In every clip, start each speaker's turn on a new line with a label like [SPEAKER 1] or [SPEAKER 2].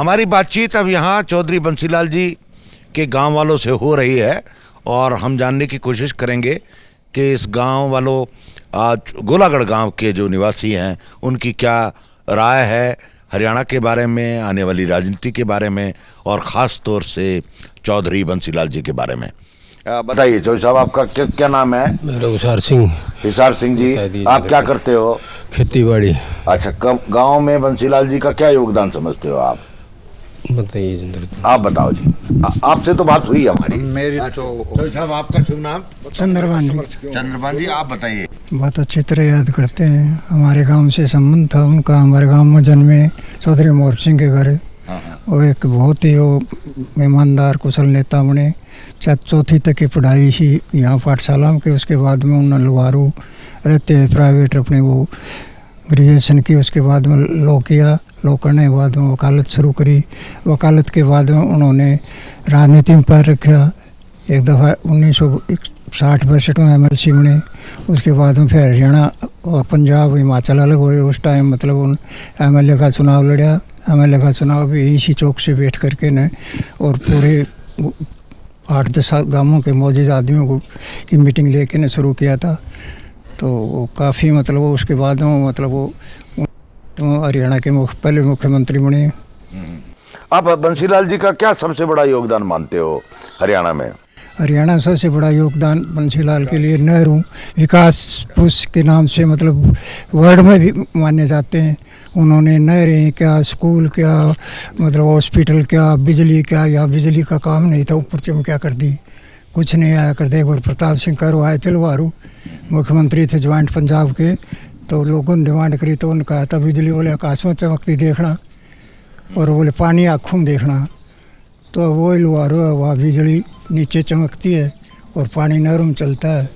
[SPEAKER 1] हमारी बातचीत अब यहाँ चौधरी बंसीलाल जी के गांव वालों से हो रही है और हम जानने की कोशिश करेंगे कि इस गांव वालों गोलागढ़ गांव के जो निवासी हैं उनकी क्या राय है हरियाणा के बारे में, आने वाली राजनीति के बारे में और ख़ास तौर से चौधरी बंसीलाल जी के बारे में। बताइए चौधरी साहब, आपका क्या नाम है?
[SPEAKER 2] मेरा हिसार सिंह।
[SPEAKER 1] हिसार सिंह जी, आप क्या करते हो?
[SPEAKER 2] खेती बाड़ी।
[SPEAKER 1] अच्छा, कब गांव में बंसीलाल जी का क्या योगदान समझते हो आप?
[SPEAKER 2] बताइए।
[SPEAKER 1] आप बताओ जी, आपसे तो बात हुई हमारी।
[SPEAKER 3] मेरी तो
[SPEAKER 1] चौधरी साहब, आपका शुभ नाम?
[SPEAKER 4] चंद्रभान जी।
[SPEAKER 1] चंद्रभान जी, आप बताइए।
[SPEAKER 4] बहुत अच्छी तरह याद करते हैं, हमारे गांव से संबंध था उनका। हमारे गांव में जन्मे चौधरी मोहर सिंह के घर। वो एक बहुत ही वो ईमानदार कुशल नेता बने। चौथी तक की पढ़ाई ही यहाँ पाठशाला में की, उसके बाद में उन्होंने लुहारू रहते हैं प्राइवेट अपने वो ग्रेजुएशन की। उसके बाद में लॉ किया, लॉ करने के बाद में वकालत शुरू करी। वकालत के बाद में उन्होंने राजनीति में पैर रखा। एक दफ़ा 1960-62 में MLC बने। उसके बाद में फिर हरियाणा और पंजाब हिमाचल अलग हुए। उस टाइम मतलब उन MLA का चुनाव लड़ा। MLA का चुनाव भी इसी चौक से बैठ करके न, और पूरे 8-10 गांवों के मौजूद आदमियों को की मीटिंग लेके ने शुरू किया था। तो वो काफ़ी मतलब वो उसके बाद में मतलब वो हरियाणा के पहले मुख्यमंत्री बने।
[SPEAKER 1] आप बंसीलाल जी का क्या सबसे बड़ा योगदान मानते हो हरियाणा में?
[SPEAKER 4] हरियाणा सबसे बड़ा योगदान बंसीलाल के लिए नेहरू विकास पुरुष के नाम से मतलब वर्ल्ड में भी माने जाते हैं। उन्होंने नहरें क्या, स्कूल क्या, मतलब हॉस्पिटल क्या, बिजली क्या, या बिजली का काम नहीं था ऊपर चमक्या कर दी, कुछ नहीं आया कर दे। और प्रताप सिंह करो आए थे लुहारू, मुख्यमंत्री थे ज्वाइंट पंजाब के। तो लोगों ने डिमांड करी तो उन्होंने कहा था बिजली बोले आकाश में चमकती देखना और बोले पानी आँखों में देखना। तो वो लुहारू है, वहाँ बिजली नीचे चमकती है और पानी नहरों में चलता है।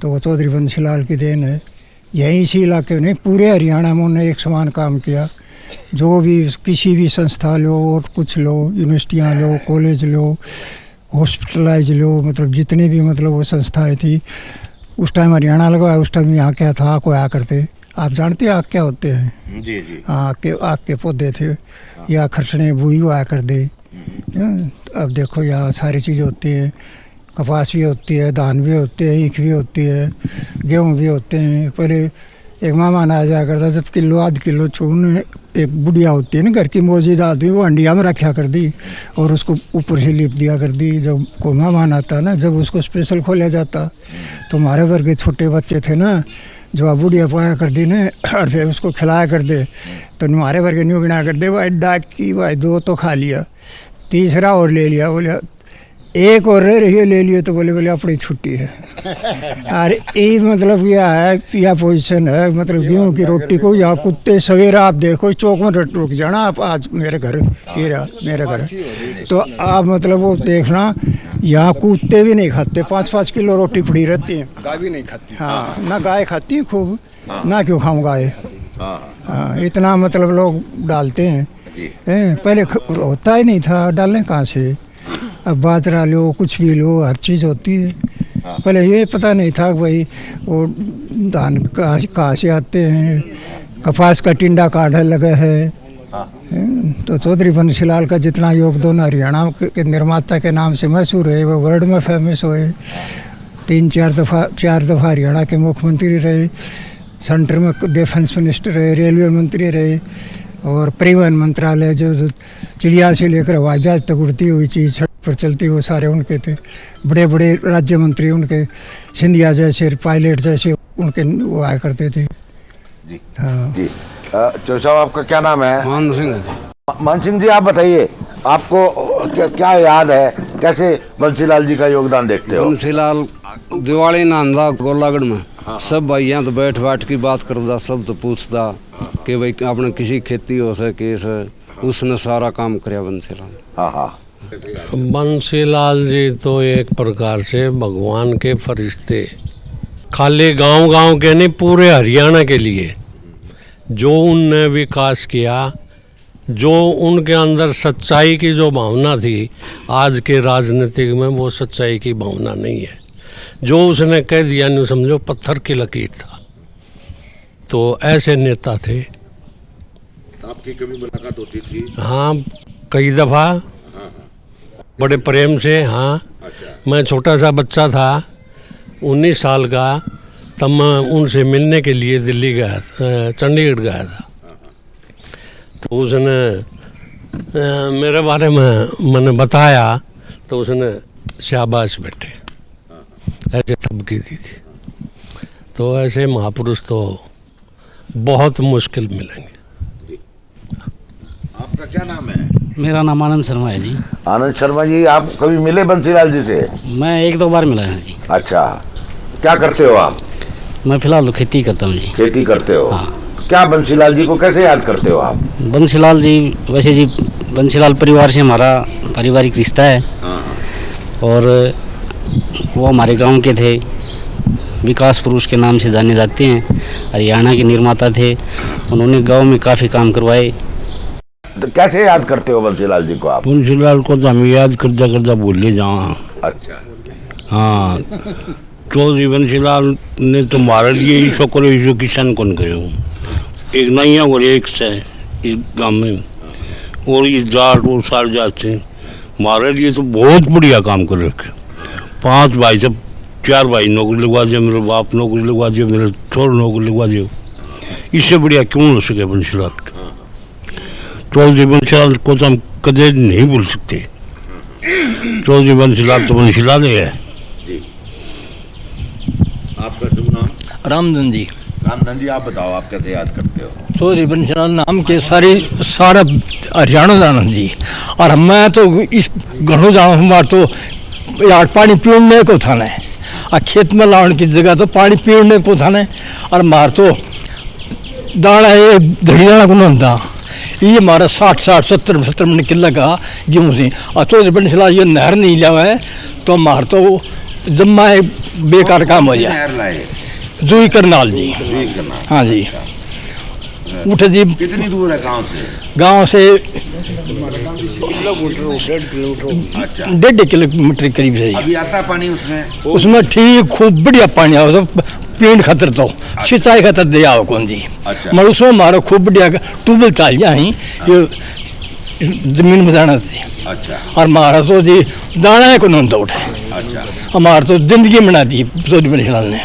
[SPEAKER 4] तो वो चौधरी बंसीलाल की देन है। यहीं इसी इलाके में नहीं, पूरे हरियाणा में उन्होंने एक समान काम किया। जो भी किसी भी संस्था लो और कुछ लो, यूनिवर्सिटियाँ लो, कॉलेज लो, हॉस्पिटलाइज लो, मतलब जितने भी मतलब वो संस्थाएं थी उस टाइम हरियाणा लगा। उस टाइम यहाँ क्या था, आग को आया करते। आप जानते हैं आग क्या होते हैं?
[SPEAKER 1] जी जी।
[SPEAKER 4] आग के पौधे थे, या खरसने बुई आया कर दे। अब देखो यहाँ सारी चीज़ होती है, कपास भी होती है, धान भी होते हैं, ईख भी होती है, गेहूँ भी होते हैं। पहले एक मेहमान आ जाया करता, जब किलो आध किलो चून एक बुढ़िया होती है ना घर की मौजूद आदमी, वो हंडिया में रखा कर दी और उसको ऊपर से लिप दिया कर दी। जब कोई मेहमान आता ना, जब उसको स्पेशल खोला जाता तो हमारे वर्ग के छोटे बच्चे थे ना, जो आप बुढ़िया पाया कर दी ना और फिर उसको खिलाया कर दे, तो हमारे वर्ग न्यू गिना कर दे, भाई डाक की भाई 2 तो खा लिया, तीसरा और ले लिया, बोले एक और रह रही है ले लिए, तो बोले अपनी छुट्टी है। अरे ये मतलब यह है, यह पोजीशन है। मतलब गेहूँ की रोटी को यहाँ कुत्ते सवेरा आप देखो चौक में रुक जाना, आप आज मेरे घर ये रहा मेरे घर, तो आप मतलब वो देखना यहाँ कुत्ते भी नहीं खाते। 5-5 किलो रोटी पड़ी रहती है।
[SPEAKER 3] गाय भी नहीं खाती।
[SPEAKER 4] हाँ, ना गाय खाती है खूब, ना क्यों खाऊँ गाय। हाँ, इतना मतलब लोग डालते हैं। पहले होता ही नहीं था, डालने कहाँ से। अब बाजरा लो, कुछ भी लो, हर चीज़ होती है। पहले ये पता नहीं था कि भाई वो धान कहाँ से आते हैं, कपास का टिंडा काढ़ा लगा है। तो चौधरी बंसीलाल का जितना योगदान हरियाणा के निर्माता के नाम से मशहूर है, वो वर्ल्ड में फेमस हुए। 4 दफ़ा हरियाणा के मुख्यमंत्री रहे, सेंटर में डिफेंस मिनिस्टर रहे, रेलवे मंत्री रहे, और परिवहन मंत्रालय जो चिड़िया से लेकर हवाई जहाज तक उड़ती हुई चीज़ सड़क पर चलती, वो सारे उनके थे। बड़े बड़े राज्य मंत्री उनके, सिंधिया जैसे, पायलट जैसे उनके वो आया करते थे।
[SPEAKER 1] जी
[SPEAKER 4] हाँ
[SPEAKER 1] जी। चौधरी साहब, आपका क्या नाम है?
[SPEAKER 2] मान सिंह।
[SPEAKER 1] मान सिंह जी, आप बताइए, आपको क्या याद है, कैसे बंसीलाल जी का योगदान देखते हो?
[SPEAKER 2] बंसीलाल दिवाली नंदा गोलागढ़ में सब भाइयों तो बैठ की बात करता, सब तो पूछता कि भाई अपने किसी खेती हो सके, उसने सारा काम कराया बंसीलाल।
[SPEAKER 1] हाँ हाँ।
[SPEAKER 5] बंसीलाल जी तो एक प्रकार से भगवान के फरिश्ते, खाली गांव के नहीं पूरे हरियाणा के लिए जो उनने विकास किया, जो उनके अंदर सच्चाई की जो भावना थी, आज के राजनीतिक में वो सच्चाई की भावना नहीं है। जो उसने कह दिया नहीं, समझो पत्थर की लकीर था। तो ऐसे नेता थे।
[SPEAKER 1] आपकी कभी मुलाकात होती थी?
[SPEAKER 5] हाँ, कई दफ़ा, बड़े प्रेम से। हाँ, मैं छोटा सा बच्चा था, 19 साल का, तब मैं उनसे मिलने के लिए दिल्ली गया, चंडीगढ़ गया था। तो उसने मेरे बारे में मैंने बताया, तो उसने शाबाश बेटे ऐसे थपकी दी थी। तो ऐसे महापुरुष तो बहुत मुश्किल मिलेंगे।
[SPEAKER 1] आपका क्या नाम है?
[SPEAKER 3] मेरा नाम आनंद शर्मा है जी।
[SPEAKER 1] आनंद शर्मा जी, आप कभी मिले बंसीलाल जी से?
[SPEAKER 3] मैं 1-2 बार मिला है जी।
[SPEAKER 1] अच्छा, क्या करते हो आप?
[SPEAKER 3] मैं फिलहाल तो खेती करता हूँ जी।
[SPEAKER 1] खेती करते हो?
[SPEAKER 3] हाँ।
[SPEAKER 1] क्या बंसीलाल जी को कैसे याद करते हो आप?
[SPEAKER 3] बंसीलाल जी, वैसे जी बंसीलाल परिवार से हमारा पारिवारिक रिश्ता है, और वो हमारे गांव के थे, विकास पुरुष के नाम से जाने जाते हैं। हरियाणा के निर्माता थे, उन्होंने गांव में काफ़ी काम करवाए।
[SPEAKER 1] तो कैसे याद करते हो बंसीलाल जी को आप?
[SPEAKER 6] बंसीलाल को तो हम याद करता करता भूल जाओ।
[SPEAKER 1] अच्छा।
[SPEAKER 6] हाँ, चौधरी बंसीलाल ने तो हमारे लिए ही छोकरे जो किसान कौन करे, एक नैया और एक से इस गांव में, और इस जाट वो सारे जात से हमारे लिए तो बहुत बढ़िया काम कर रखे। 5 भाई से 4 भाई नौकरी लगवा दिया, मेरे बाप नौकरी लगवा दिया, मेरे छोर नौकरी लगवा दिया। इससे बढ़िया क्यों हो सके बंसीलाल? चौधरी बंसीलाल को तो हम कदे नहीं भूल सकते। चौधरी बंसीलाल तो बंसीलाल है।
[SPEAKER 1] आपका शुभ नाम?
[SPEAKER 7] रामधन जी।
[SPEAKER 1] रामधन जी, आप बताओ, आप कैसे याद करते हो?
[SPEAKER 7] चौधरी बंसीलाल नाम के सारा हरियाणा जाना जी। और मैं तो इस घणों जाना, हमारे तो यार पानी पीने को था न, और खेत में लाने की जगह तो पानी पीने को था न, और मार तो दाना ये धड़ी दाना को होता। ये हमारा 60-70 मन किला का गेहूँ से, और चौधरी बंसीलाल ये नहर नहीं लिया है तो मार तो जम्मा बेकार काम हो जाए। जूही करनाल जी। हाँ जी। उठ जी।
[SPEAKER 1] कितनी दूर है गांव से?
[SPEAKER 7] गांव से 1.5 किलोमीटर करीब से।
[SPEAKER 1] अभी आता पानी उसमें?
[SPEAKER 7] उसमें ठीक खूब बढ़िया पानी आओ, तो पीण खतर तो सिंचाई खतर दे आओ कौन जी।
[SPEAKER 1] अच्छा।
[SPEAKER 7] मगर उसमें हमारा खूब बढ़िया ट्यूबवेल चल जाए, ये जमीन में जाना थी।
[SPEAKER 1] अच्छा।
[SPEAKER 7] और हमारा तो जी दाना है कौन दौड़ है।
[SPEAKER 1] अच्छा।
[SPEAKER 7] हमारा तो जिंदगी बना दी चौधरी बंसीलाल ने,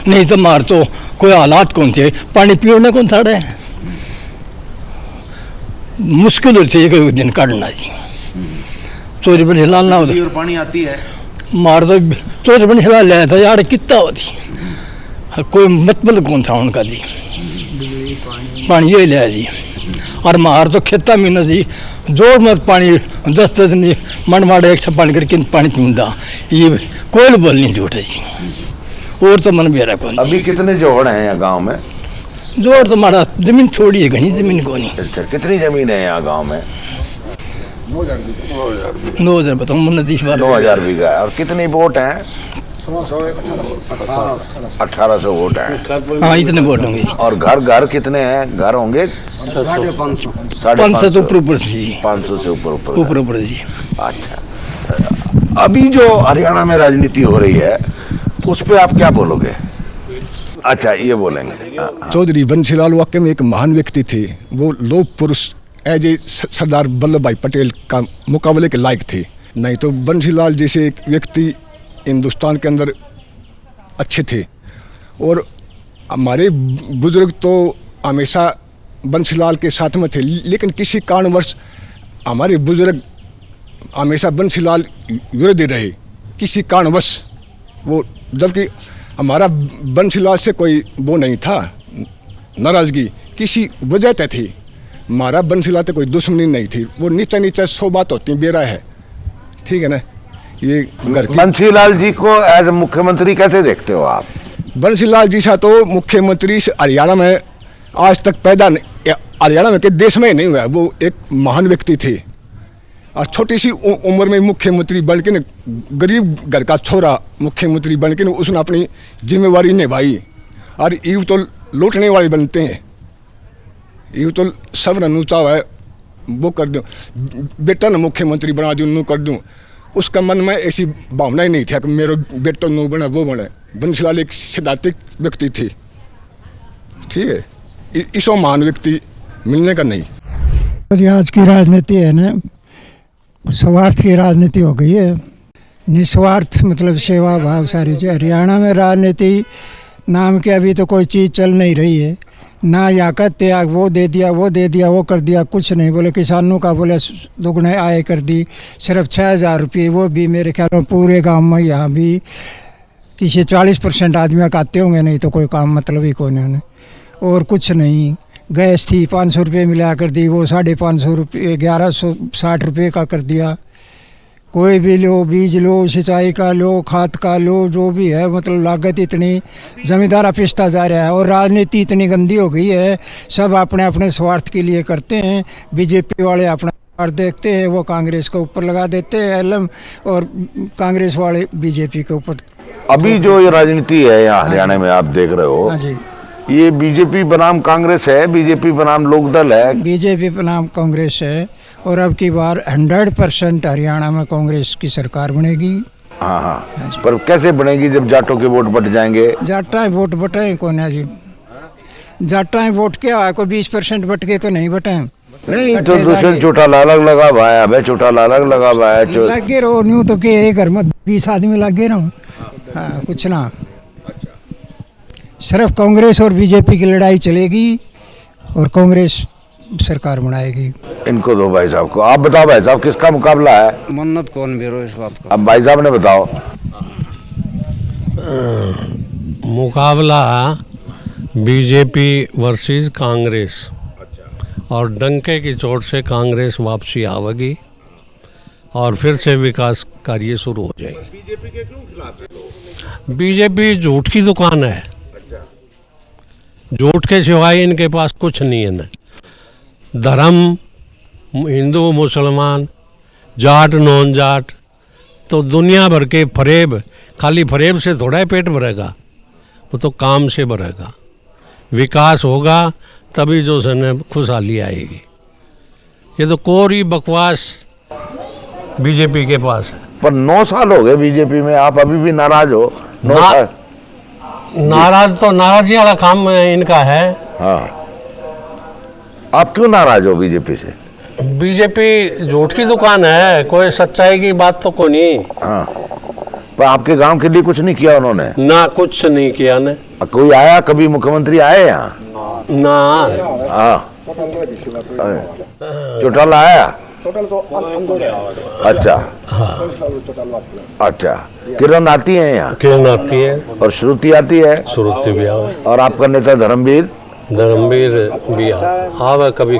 [SPEAKER 7] नहीं तो हमारे तो कोई हालात कौन थे, पानी पीने कौन था रहे, मुश्किल होती है एक दिन काटना जी। चौधरी बंसीलाल ना होता
[SPEAKER 1] और पानी आती है
[SPEAKER 7] मार तो चौधरी बंसीलाल ले था यार, कितना होती, कोई मतलब कौन था उनका जी, पानी ये लिया जी। और मार तो खेता में जी जोर मत पानी 10 दिन मन मारे एक पानी करके पानी पींदा, ये कोई बोल नहीं झूठ है जी। और तो मन मेरा कौन।
[SPEAKER 1] अभी कितने जोड़ हैं यहाँ गांव में?
[SPEAKER 7] जोर तो हमारा जमीन थोड़ी है, घनी जमीन को नहीं।
[SPEAKER 1] अच्छा, कितनी जमीन है यहाँ गांव में?
[SPEAKER 7] 9,000 बताओ,
[SPEAKER 1] 9,000 बीघा। और कितनी वोट हैं? 1800 वोट हैं।
[SPEAKER 7] हाँ, इतने वोट होंगे।
[SPEAKER 1] और घर घर कितने हैं? घर होंगे
[SPEAKER 7] 500 तो ऊपर जी।
[SPEAKER 1] 500 से ऊपर
[SPEAKER 7] जी।
[SPEAKER 1] अच्छा, अभी जो हरियाणा में राजनीति हो रही है उस पे आप क्या बोलोगे? अच्छा, ये बोलेंगे।
[SPEAKER 8] चौधरी बंसीलाल वाकई में एक महान व्यक्ति थे। वो लोक पुरुष एज ए सरदार वल्लभ भाई पटेल का मुकाबले के लायक थे। नहीं तो बंसीलाल जैसे एक व्यक्ति हिंदुस्तान के अंदर अच्छे थे। और हमारे बुजुर्ग तो हमेशा बंसीलाल के साथ में थे, लेकिन किसी कारणवश हमारे बुजुर्ग हमेशा बंसीलाल विरोधी रहे किसी कारणवश। वो जबकि हमारा बंसीलाल से कोई वो नहीं था नाराज़गी, किसी वजह से थी। हमारा बंसीलाल से कोई दुश्मनी नहीं थी। वो नीचा नीचा 100 बात होती बेरा है, ठीक है ना। ये घर की
[SPEAKER 1] बंसीलाल जी को एज मुख्यमंत्री कैसे देखते हो आप?
[SPEAKER 8] बंसीलाल जी सा तो मुख्यमंत्री हरियाणा में आज तक पैदा नहीं, हरियाणा में के देश में ही नहीं हुआ। वो एक महान व्यक्ति थे और छोटी सी उम्र में मुख्यमंत्री बन के गरीब घर का छोरा मुख्यमंत्री बन के उसने अपनी जिम्मेवारी निभाई। और यूँ तो लूटने वाले बनते हैं, यूँ तो सब नूचा हुआ है वो कर दूँ, बेटा ने मुख्यमंत्री बना दूँ नू कर दूँ। उसका मन में ऐसी भावना ही नहीं थी कि मेरा बेटा नू बना वो बने। बंसीलाल एक सिद्धांतिक व्यक्ति थे, ठीक है। इसो महान व्यक्ति मिलने का नहीं।
[SPEAKER 4] आज की राजनीति है ना, स्वार्थ की राजनीति हो गई है, निस्वार्थ मतलब सेवा भाव सारी चीज़। हरियाणा में राजनीति नाम के अभी तो कोई चीज़ चल नहीं रही है ना। या कहते हैं वो दे दिया वो दे दिया वो कर दिया, कुछ नहीं। बोले किसानों का बोले दुगने आय कर दी, सिर्फ 6,000 रुपये, वो भी मेरे ख्याल में पूरे गांव में यहाँ भी किसी 40% आदमी खाते होंगे, नहीं तो कोई काम मतलब ही कोई नहीं। और कुछ नहीं। गैस थी 500 रुपये मिला कर दी, वो 550 रुपये 1160 रुपये का कर दिया। कोई भी लो, बीज लो, सिंचाई का लो, खाद का लो, जो भी है मतलब लागत इतनी जमींदारा पिसता जा रहा है। और राजनीति इतनी गंदी हो गई है, सब अपने अपने स्वार्थ के लिए करते हैं। बीजेपी वाले अपना स्वार्थ देखते हैं, वो कांग्रेस के ऊपर लगा देते हैं एलएम, और कांग्रेस वाले बीजेपी के ऊपर।
[SPEAKER 1] अभी जो ये राजनीति है यहाँ हरियाणा में आप देख रहे हो,
[SPEAKER 4] हाँ जी,
[SPEAKER 1] ये बीजेपी बनाम कांग्रेस है, बीजेपी बनाम लोकदल है।
[SPEAKER 4] बीजेपी बनाम कांग्रेस है, और अब की बार 100% हरियाणा में कांग्रेस की सरकार बनेगी।
[SPEAKER 1] हाँ हाँ, पर कैसे बनेगी जब जाटों के वोट बट जाएंगे?
[SPEAKER 4] जाटाएं वोट बटे कौन है जी? जाटाएं वोट क्या है, कोई 20% बट के तो नहीं बटे।
[SPEAKER 1] नहीं तो दूसरे चौटाला अलग लगा हुआ है, अब चौटाला अलग लगा हुआ है।
[SPEAKER 4] लगे रहो न्यू तो के एक घर में 20 आदमी लगे रहो। हाँ, कुछ ना, सिर्फ कांग्रेस और बीजेपी की लड़ाई चलेगी और कांग्रेस सरकार बनाएगी।
[SPEAKER 1] इनको दो भाई साहब को। आप बताओ भाई साहब, किसका मुकाबला है?
[SPEAKER 2] मन्नत कौन बेरो इस बात का।
[SPEAKER 1] अब भाई साहब ने बताओ।
[SPEAKER 5] मुकाबला बीजेपी वर्सेस कांग्रेस, और डंके की चोट से कांग्रेस वापसी आवेगी और फिर से विकास कार्य शुरू हो जाएगी।
[SPEAKER 1] बीजेपी के क्यों खिलाफ है लोग?
[SPEAKER 5] बीजेपी झूठ की दुकान है, झूठ के सिवाय इनके पास कुछ नहीं है। न धर्म, हिंदू मुसलमान, जाट नॉन जाट, तो दुनिया भर के फरेब, खाली फरेब से थोड़ा ही पेट भरेगा, वो तो काम से भरेगा। विकास होगा तभी जो सने खुशहाली आएगी। ये तो कोरी बकवास बीजेपी के पास है।
[SPEAKER 1] पर 9 साल हो गए बीजेपी में, आप अभी भी नाराज हो? 9 साल
[SPEAKER 5] नाराज तो नाराजी वाला काम इनका है।
[SPEAKER 1] हाँ, आप क्यों नाराज हो बीजेपी से?
[SPEAKER 5] बीजेपी झूठ की दुकान है, कोई सच्चाई की बात तो कोई नहीं।
[SPEAKER 1] हाँ, पर आपके गांव के लिए कुछ नहीं किया उन्होंने?
[SPEAKER 5] ना, कुछ नहीं किया ने।
[SPEAKER 1] कोई आया, कभी मुख्यमंत्री आए यहाँ?
[SPEAKER 5] ना।
[SPEAKER 1] हाँ, चौटाला आया? अच्छा अच्छा, किरण आती है यहाँ?
[SPEAKER 5] किरण आती है
[SPEAKER 1] और श्रुति आती है?
[SPEAKER 5] श्रुति भी आवे।
[SPEAKER 1] और आपका नेता धर्मवीर?
[SPEAKER 5] धर्मवीर भी आवे, कभी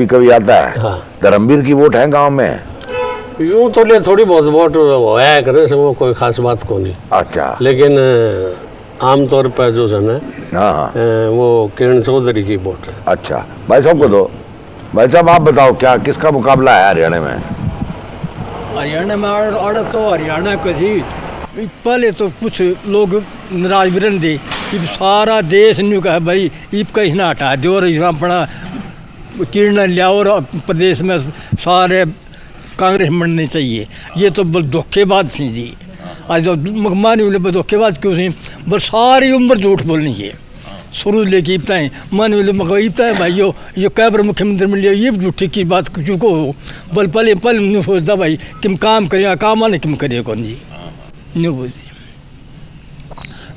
[SPEAKER 1] कभी आता है।
[SPEAKER 5] हाँ।
[SPEAKER 1] धर्मवीर की वोट है गांव में?
[SPEAKER 5] यूँ तो ले थोड़ी बहुत वोट है करे से, वो कोई खास बात को नहीं।
[SPEAKER 1] अच्छा,
[SPEAKER 5] लेकिन आमतौर पर जो है ना,
[SPEAKER 1] हाँ,
[SPEAKER 5] वो किरण चौधरी की वोट है।
[SPEAKER 1] अच्छा, भाई साहब को दो। भाई साहब आप बताओ, क्या किसका मुकाबला है हरियाणा में?
[SPEAKER 7] हरियाणा में आड़ तो हरियाणा को थी पहले तो कुछ लोग नाराज भी रहते कि सारा देश न्यू कहा भाई ईप कहीं ना हटा दो और अपना किरण लिया और प्रदेश में सारे कांग्रेस बननी चाहिए। ये तो बल धोखेबाज थी जी। आज तो मानी बोले धोखेबाज क्यों थी? बस सारी उम्र झूठ बोलनी है, शुरू लेके ईपता है मन बोले ईपता है भाई यो कै बार मुख्यमंत्री मिल लिया, ये झूठी की बात चुको हो। बल पल नहीं सोचता भाई किम काम करेगा, काम आने किम करेगा कौन जी नहीं बोलती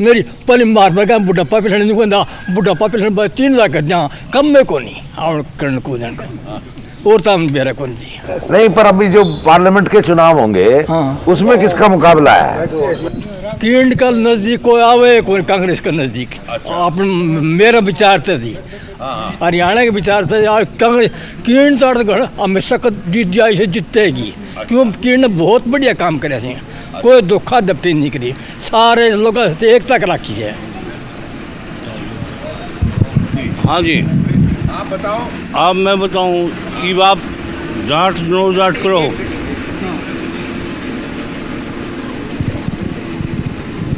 [SPEAKER 7] मेरी पल मार पा बुढ़ापा पिछड़े नहीं कहता, बुढ़ापा पिछड़े 3 कर दिया कम में को नहीं और करण को और ताम बेरा कौन जी।
[SPEAKER 1] नहीं, पर अभी जो पार्लियामेंट के चुनाव होंगे,
[SPEAKER 7] हाँ।
[SPEAKER 1] उसमें किसका मुकाबला है?
[SPEAKER 7] किरण का नजदीक कोई आवे कोई कांग्रेस का नजदीक। आप मेरा विचार था जी, हरियाणा के विचार था यार कांग्रेस किरण तो हमेशा जीत जाए से जीतेगी, क्यों किरण ने बहुत बढ़िया काम करे थे, कोई धोखा दपटी नहीं करी, सारे लोगों से एकता राखी है।
[SPEAKER 6] हाँ जी,
[SPEAKER 1] आप बताओ।
[SPEAKER 6] अब मैं बताऊं कि आप जाट नो जाट करो,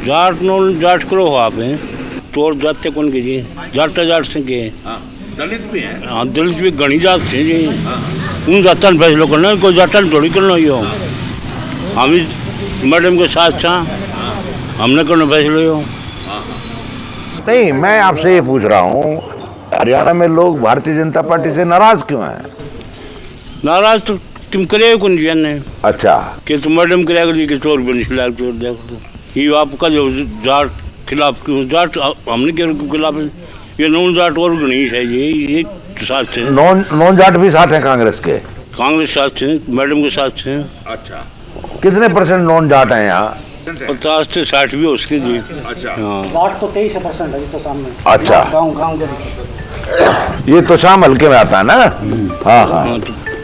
[SPEAKER 6] जाट नो जाट करो आप हैं तो जाते कौन के जी? जाट से के
[SPEAKER 1] दलित भी हैं?
[SPEAKER 6] हाँ, दलित भी घनी जात थे जी। उन जाता फैसलो करना, कोई जाटा थोड़ी करना ही हो। हम मैडम के साथ था, हमने करना फैसलो हो।
[SPEAKER 1] नहीं, मैं आपसे ये पूछ रहा हूँ, हरियाणा में लोग भारतीय जनता पार्टी से नाराज क्यों हैं?
[SPEAKER 6] नाराज तो किम करे कौन जी ने
[SPEAKER 1] अच्छा
[SPEAKER 6] कि तो मैडम करेगा जी कि चोर बंसीलाल चोर देखो तो ये आपका जो जाट खिलाफ क्यों जाट हमने के खिलाफ ये नॉन जाट और गणेश है जी ये साथ से
[SPEAKER 1] नॉन जाट भी साथ हैं कांग्रेस के?
[SPEAKER 6] कांग्रेस साथ से मैडम के साथ से।
[SPEAKER 1] अच्छा कितने परसेंट नॉन जाट हैं यहाँ?
[SPEAKER 6] 50 से 60 भी उसके जी।
[SPEAKER 1] अच्छा
[SPEAKER 6] हाँ
[SPEAKER 3] जाट तो 23% है तो सामने।
[SPEAKER 1] अच्छा
[SPEAKER 3] गाँव
[SPEAKER 1] ये तो शाम हल्के में आता है ना? हाँ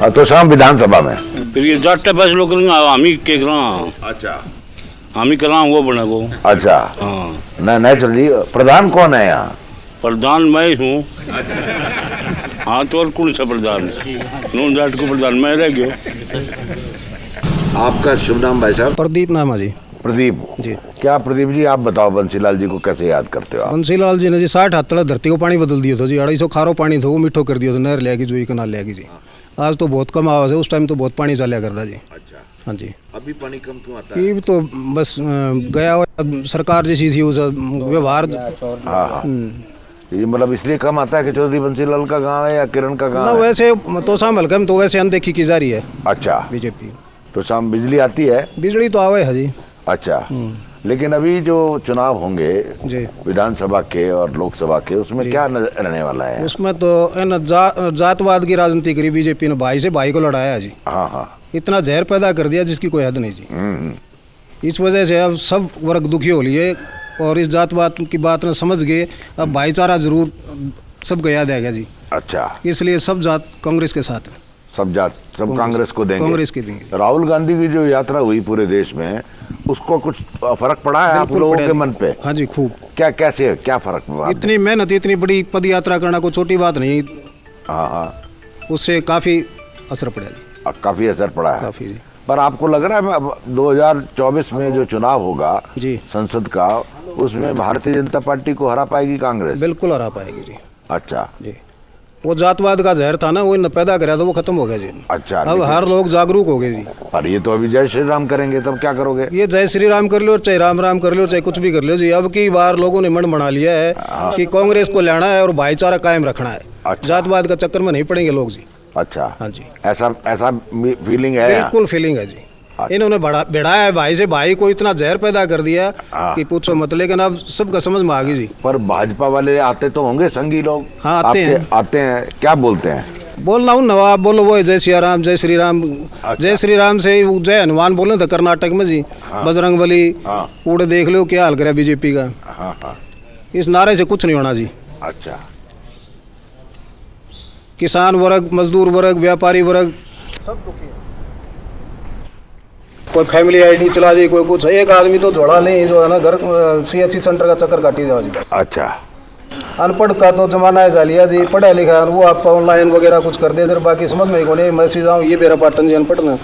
[SPEAKER 1] हाँ तो शाम विधानसभा में
[SPEAKER 6] फिर ये जाट पैसे लोग हम ही के करा।
[SPEAKER 1] अच्छा
[SPEAKER 6] हम ही करा वो बना वो।
[SPEAKER 1] अच्छा
[SPEAKER 6] हाँ
[SPEAKER 1] नहीं चलिए प्रधान कौन है यहाँ?
[SPEAKER 6] प्रधान मैं हूँ। हाँ तो और कौन सा प्रधान नॉन जाट को प्रधान मैं रह गया।
[SPEAKER 1] आपका शुभ नाम भाई साहब?
[SPEAKER 7] प्रदीप नाम है जी।
[SPEAKER 1] प्रदीप
[SPEAKER 7] जी।
[SPEAKER 1] क्या प्रदीप जी आप बताओ बंसीलाल जी को कैसे याद करते हो आप?
[SPEAKER 7] बंसीलाल जी ने जी 60 हाथ तक धरती को पानी बदल दिया था जी। 250 खारो पानी था वो मिठो कर दिया था नहर ले जो कनाल ले जी। आज तो बहुत कम आवाज है उस टाइम तो बहुत पानी चलिया करता जी।
[SPEAKER 1] अच्छा
[SPEAKER 7] हाँ जी
[SPEAKER 1] अभी पानी कम क्यों आता है?
[SPEAKER 7] ये तो बस गया हुआ सरकार जैसी थी उस व्यवहार।
[SPEAKER 1] हाँ हाँ ये मतलब इसलिए कम आता है कि चौधरी बंसीलाल का गांव है या किरण का
[SPEAKER 7] ना
[SPEAKER 1] गांव है?
[SPEAKER 7] वैसे तो शाम हल्का में तो वैसे अनदेखी की जा रही है
[SPEAKER 1] अच्छा
[SPEAKER 7] बीजेपी।
[SPEAKER 1] तो शाम बिजली आती है?
[SPEAKER 7] बिजली तो आवे है जी।
[SPEAKER 1] अच्छा लेकिन अभी जो चुनाव होंगे
[SPEAKER 7] जी
[SPEAKER 1] विधानसभा के और लोकसभा के उसमें क्या रहने वाला है?
[SPEAKER 7] उसमें तो है ना जातवाद की राजनीति करी बीजेपी ने। भाई से भाई को लड़ाया जी।
[SPEAKER 1] हाँ हाँ
[SPEAKER 7] इतना जहर पैदा कर दिया जिसकी कोई हद नहीं जी। इस वजह से अब सब वर्ग दुखी हो लिए और इस जातवाद की बात ने समझ गए। अब भाईचारा जरूर सब गया देगा जी।
[SPEAKER 1] अच्छा
[SPEAKER 7] इसलिए सब जात कांग्रेस के साथ है।
[SPEAKER 1] सब जात सब कांग्रेस को देंगे?
[SPEAKER 7] कांग्रेस के देंगे।
[SPEAKER 1] राहुल गांधी की जो यात्रा हुई पूरे देश में उसको कुछ फर्क पड़ा है आप लोगों के मन पे?
[SPEAKER 7] हाँ जी खूब।
[SPEAKER 1] क्या कैसे क्या फर्क पड़ा?
[SPEAKER 7] इतनी मेहनत इतनी बड़ी पद यात्रा करना कोई छोटी बात नहीं।
[SPEAKER 1] हाँ हाँ
[SPEAKER 7] उससे काफ़ी असर पड़ा जी।
[SPEAKER 1] काफी असर पड़ा है
[SPEAKER 7] काफ़ी जी।
[SPEAKER 1] पर आपको लग रहा है अब 2024 में जो चुनाव होगा
[SPEAKER 7] जी
[SPEAKER 1] संसद का उसमें भारतीय जनता पार्टी को हरा पाएगी कांग्रेस?
[SPEAKER 7] बिल्कुल हरा पाएगी जी।
[SPEAKER 1] अच्छा
[SPEAKER 7] जी वो जातवाद का जहर था ना वो पैदा कराया था वो खत्म हो गया जी।
[SPEAKER 1] अच्छा
[SPEAKER 7] अब हर लोग जागरूक हो गए जी।
[SPEAKER 1] पर ये तो अभी जय श्री राम करेंगे तब क्या करोगे?
[SPEAKER 7] ये जय श्री राम कर लो चाहे राम राम कर लो चाहे कुछ भी कर लो जी। अब की बार लोगों ने मन बना लिया है कि कांग्रेस को लेना है और भाईचारा कायम रखना है।
[SPEAKER 1] अच्छा।
[SPEAKER 7] जातवाद का चक्कर में नहीं पड़ेंगे लोग जी।
[SPEAKER 1] अच्छा
[SPEAKER 7] हाँ जी
[SPEAKER 1] ऐसा फीलिंग है?
[SPEAKER 7] बिल्कुल फीलिंग है जी। इन्होंने भिड़ाया है भाई से भाई को इतना जहर पैदा कर दिया कि पूछो मत। लेकिन अब सबका समझ में आ गई जी।
[SPEAKER 1] पर भाजपा वाले आते तो होंगे संगी लोग?
[SPEAKER 7] हाँ आते हैं।
[SPEAKER 1] क्या बोलते हैं?
[SPEAKER 7] बोल रहा हूँ नवाब बोलो वो जय सिया राम जय श्री राम। जय श्री राम से जय हनुमान बोले थे कर्नाटक में जी। बजरंग बली पूरे देख लो क्या हाल करा बीजेपी का। इस नारे से कुछ नहीं होना जी।
[SPEAKER 1] अच्छा
[SPEAKER 7] किसान वर्ग मजदूर वर्ग व्यापारी वर्ग सब दुखी है। कोई फैमिली आईडी चला दी कोई कुछ। एक आदमी तो जोड़ा नहीं जो है ना घर CHC सेंटर का चक्कर काटी जाओ जी।
[SPEAKER 1] अच्छा
[SPEAKER 7] अनपढ़ का तो जमाना है जालिया जी। पढ़ा लिखा वो आप ऑनलाइन वगैरह कुछ कर दे इधर बाकी समझ में को नहीं। मैसेज आऊँ ये मेरा पाटन जी अनपढ़ में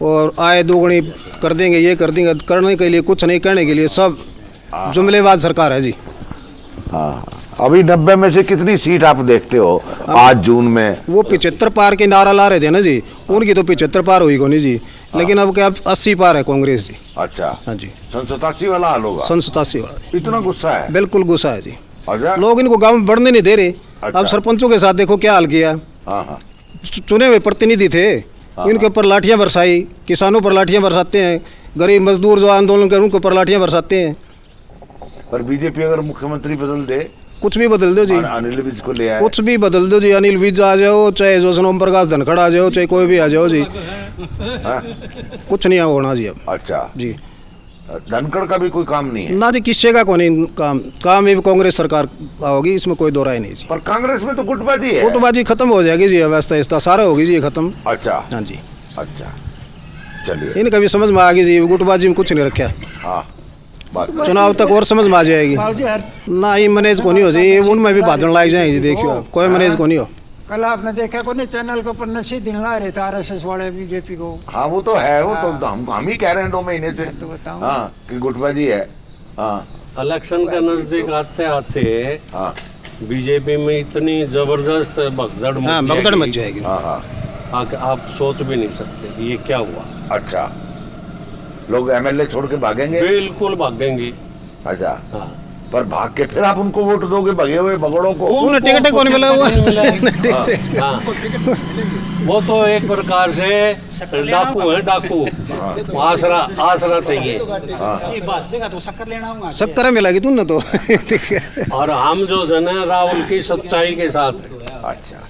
[SPEAKER 7] और आए दोगुनी कर देंगे ये कर देंगे। करने के लिए कुछ नहीं करने के लिए सब जुमलेबाज सरकार है जी।
[SPEAKER 1] हाँ अभी 90 में से कितनी सीट आप देखते हो आज जून में?
[SPEAKER 7] वो 75 पार के नारा ला रहे थे ना जी। उनकी तो 75 पार हुई को नहीं जी। लेकिन अब क्या 80 पार है कांग्रेस जी।
[SPEAKER 1] अच्छा
[SPEAKER 7] हाँ जी
[SPEAKER 1] 87 वाला हाल होगा?
[SPEAKER 7] 87 वाला।
[SPEAKER 1] इतना गुस्सा है?
[SPEAKER 7] बिल्कुल गुस्सा है जी।
[SPEAKER 1] अच्छा
[SPEAKER 7] लोग इनको गांव में बढ़ने नहीं दे रहे।
[SPEAKER 1] अच्छा।
[SPEAKER 7] अब सरपंचों के साथ देखो क्या हाल किया। चुने हुए प्रतिनिधि थे इनके ऊपर लाठियां बरसाई। किसानों पर लाठियां बरसाते हैं। गरीब मजदूर जो आंदोलन कर उनके ऊपर लाठियां बरसाते हैं।
[SPEAKER 1] पर बीजेपी अगर मुख्यमंत्री बदल दे?
[SPEAKER 7] कुछ भी बदल दो जी।
[SPEAKER 1] अनिल विज को ले आए?
[SPEAKER 7] कुछ भी बदल दो जी। अनिल विज आ जाओ चाहे जो ओम प्रकाश धनखड़ आ जाओ चाहे कोई भी आ जाओ जी। कुछ नहीं होना जी अब।
[SPEAKER 1] अच्छा
[SPEAKER 7] जी
[SPEAKER 1] धनखड़ का भी कोई काम नहीं है
[SPEAKER 7] ना जी। किसी का कोई नहीं काम ये कांग्रेस सरकार होगी इसमें कोई दो राय नहीं जी।
[SPEAKER 1] पर कांग्रेस में तो गुटबाजी है।
[SPEAKER 7] गुटबाजी खत्म हो जाएगी जी। व्यवस्था इस्ता सारा होगी जी खत्म।
[SPEAKER 1] अच्छा
[SPEAKER 7] हाँ जी
[SPEAKER 1] अच्छा चलिए
[SPEAKER 7] इनका भी समझ में आ गई जी। गुटबाजी में कुछ नहीं रखा।
[SPEAKER 1] हाँ
[SPEAKER 7] चुनाव तक और समझ में आ जाएगी। ना ही मैनेज को नहीं हो जी। उनमें भी भाजन लाग जाएंगे जी। देखियो आप कोई मैनेज को नहीं हो।
[SPEAKER 9] कल आपने देखा को नहीं चैनल के ऊपर नशे दिन ला रहे थे RSS वाले बीजेपी को।
[SPEAKER 1] हाँ वो तो है। वो तो हम ही कह रहे हैं 2 महीने से
[SPEAKER 9] तो बताओ
[SPEAKER 1] हाँ कि गुटबाजी है। हाँ
[SPEAKER 5] इलेक्शन के नजदीक आते आते
[SPEAKER 1] हाँ
[SPEAKER 5] बीजेपी में इतनी जबरदस्त भगदड़
[SPEAKER 7] मच जाएगी।
[SPEAKER 1] हाँ
[SPEAKER 5] आप सोच भी नहीं सकते ये क्या हुआ।
[SPEAKER 1] अच्छा लोग MLA छोड़ के भागेंगे?
[SPEAKER 5] बिल्कुल भागेंगे।
[SPEAKER 1] अच्छा
[SPEAKER 5] हाँ
[SPEAKER 1] पर भाग के फिर आप उनको वोट दोगे, भगे हुए भगड़ों को?
[SPEAKER 9] उन्हें टिकट कौन मिला हुआ?
[SPEAKER 5] हाँ, वो तो एक प्रकार से डाकू है, डाकू। आसरा आसरा चाहिए।
[SPEAKER 9] शक्कर मिला तुमने तो।
[SPEAKER 5] और हम जो है ना राहुल की सच्चाई के साथ,
[SPEAKER 1] अच्छा,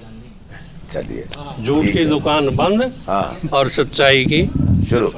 [SPEAKER 1] चलिए,
[SPEAKER 5] झूठ की दुकान बंद
[SPEAKER 1] हाँ,
[SPEAKER 5] और सच्चाई की
[SPEAKER 1] शुरू।